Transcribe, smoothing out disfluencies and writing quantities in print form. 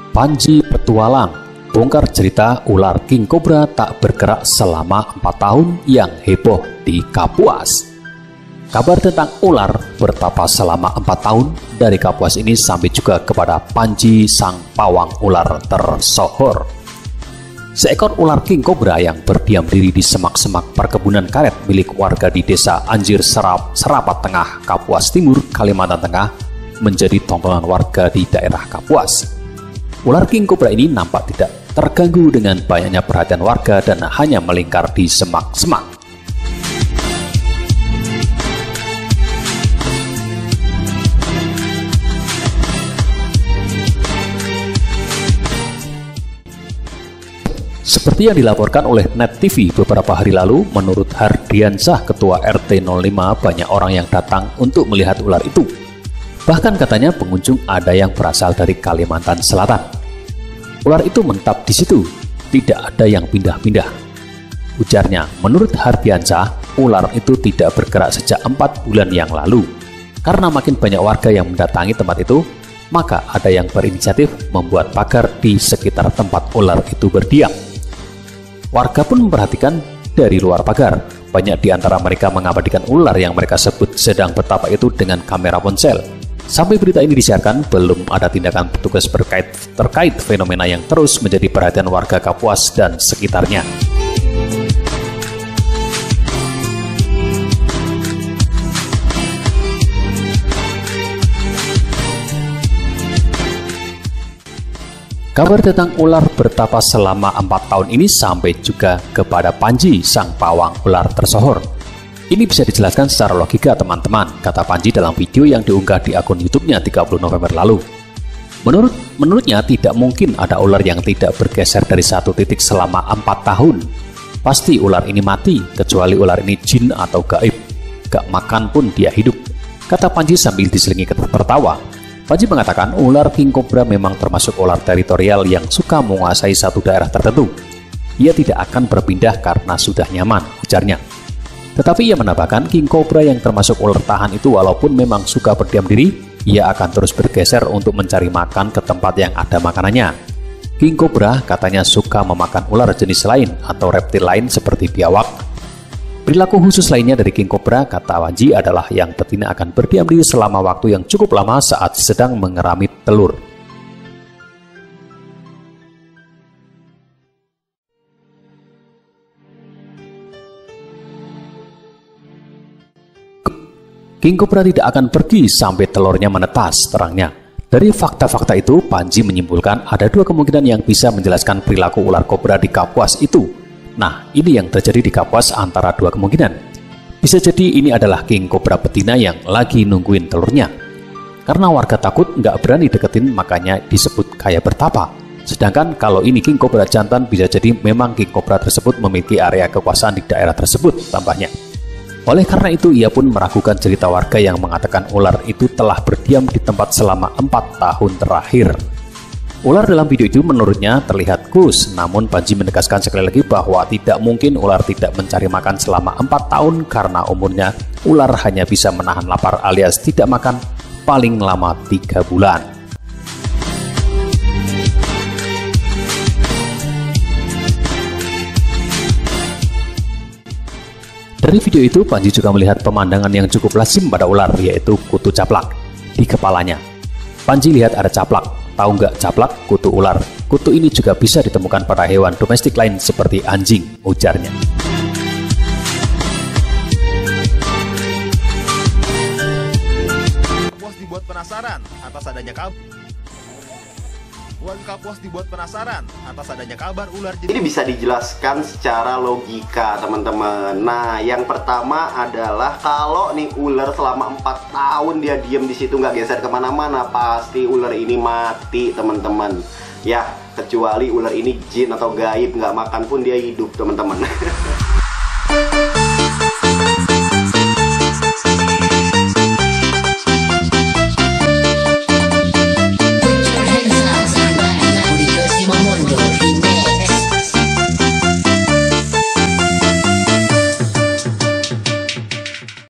Panji Petualang, bongkar cerita ular king cobra tak bergerak selama 4 tahun yang heboh di Kapuas. Kabar tentang ular bertapa selama 4 tahun dari Kapuas ini sampai juga kepada Panji sang pawang ular tersohor. Seekor ular king cobra yang berdiam diri di semak-semak perkebunan karet milik warga di desa Anjir Serapat Tengah, Kapuas Timur, Kalimantan Tengah menjadi tontonan warga di daerah Kapuas. Ular king cobra ini nampak tidak terganggu dengan banyaknya perhatian warga dan hanya melingkar di semak-semak. Seperti yang dilaporkan oleh Net TV beberapa hari lalu, menurut Hardiansyah, Ketua RT 05, banyak orang yang datang untuk melihat ular itu. Bahkan katanya pengunjung ada yang berasal dari Kalimantan Selatan. Ular itu menetap di situ, tidak ada yang pindah-pindah. Ujarnya, menurut Hardiansyah, ular itu tidak bergerak sejak 4 bulan yang lalu. Karena makin banyak warga yang mendatangi tempat itu, maka ada yang berinisiatif membuat pagar di sekitar tempat ular itu berdiam. Warga pun memperhatikan dari luar pagar. Banyak di antara mereka mengabadikan ular yang mereka sebut sedang betapa itu dengan kamera ponsel. Sampai berita ini disiarkan, belum ada tindakan petugas terkait fenomena yang terus menjadi perhatian warga Kapuas dan sekitarnya. Kabar tentang ular bertapa selama 4 tahun ini sampai juga kepada Panji, sang pawang ular tersohor. Ini bisa dijelaskan secara logika, teman-teman, kata Panji dalam video yang diunggah di akun YouTube-nya 30 November lalu. Menurutnya tidak mungkin ada ular yang tidak bergeser dari satu titik selama 4 tahun. Pasti ular ini mati, kecuali ular ini jin atau gaib. Gak makan pun dia hidup, kata Panji sambil diselingi tertawa. Panji mengatakan ular king cobra memang termasuk ular teritorial yang suka menguasai satu daerah tertentu. Ia tidak akan berpindah karena sudah nyaman, ujarnya. Tetapi ia menambahkan king cobra yang termasuk ular tahan itu walaupun memang suka berdiam diri, ia akan terus bergeser untuk mencari makan ke tempat yang ada makanannya. King cobra katanya suka memakan ular jenis lain atau reptil lain seperti biawak. Perilaku khusus lainnya dari king cobra, kata Panji, adalah yang betina akan berdiam diri selama waktu yang cukup lama saat sedang mengeramit telur. King cobra tidak akan pergi sampai telurnya menetas, terangnya. Dari fakta-fakta itu, Panji menyimpulkan ada 2 kemungkinan yang bisa menjelaskan perilaku ular kobra di Kapuas itu. Nah, ini yang terjadi di Kapuas antara 2 kemungkinan. Bisa jadi ini adalah king cobra betina yang lagi nungguin telurnya. Karena warga takut nggak berani deketin, makanya disebut kayak bertapa. Sedangkan kalau ini king cobra jantan, bisa jadi memang king cobra tersebut memiliki area kekuasaan di daerah tersebut, tambahnya. Oleh karena itu, ia pun meragukan cerita warga yang mengatakan ular itu telah berdiam di tempat selama 4 tahun terakhir. Ular dalam video itu menurutnya terlihat kus, namun Panji menegaskan sekali lagi bahwa tidak mungkin ular tidak mencari makan selama 4 tahun karena umurnya ular hanya bisa menahan lapar alias tidak makan paling lama 3 bulan. Dari video itu, Panji juga melihat pemandangan yang cukup lazim pada ular, yaitu kutu caplak di kepalanya. Panji lihat ada caplak. Tahu nggak caplak? Kutu ular. Kutu ini juga bisa ditemukan pada hewan domestik lain seperti anjing, ujarnya. Kapuas dibuat penasaran atas adanya kabar ular. Ini bisa dijelaskan secara logika, teman-teman. Nah, yang pertama adalah kalau nih ular selama 4 tahun dia diem di situ nggak geser kemana-mana, pasti ular ini mati, teman-teman. Ya, kecuali ular ini jin atau gaib, nggak makan pun dia hidup, teman-teman.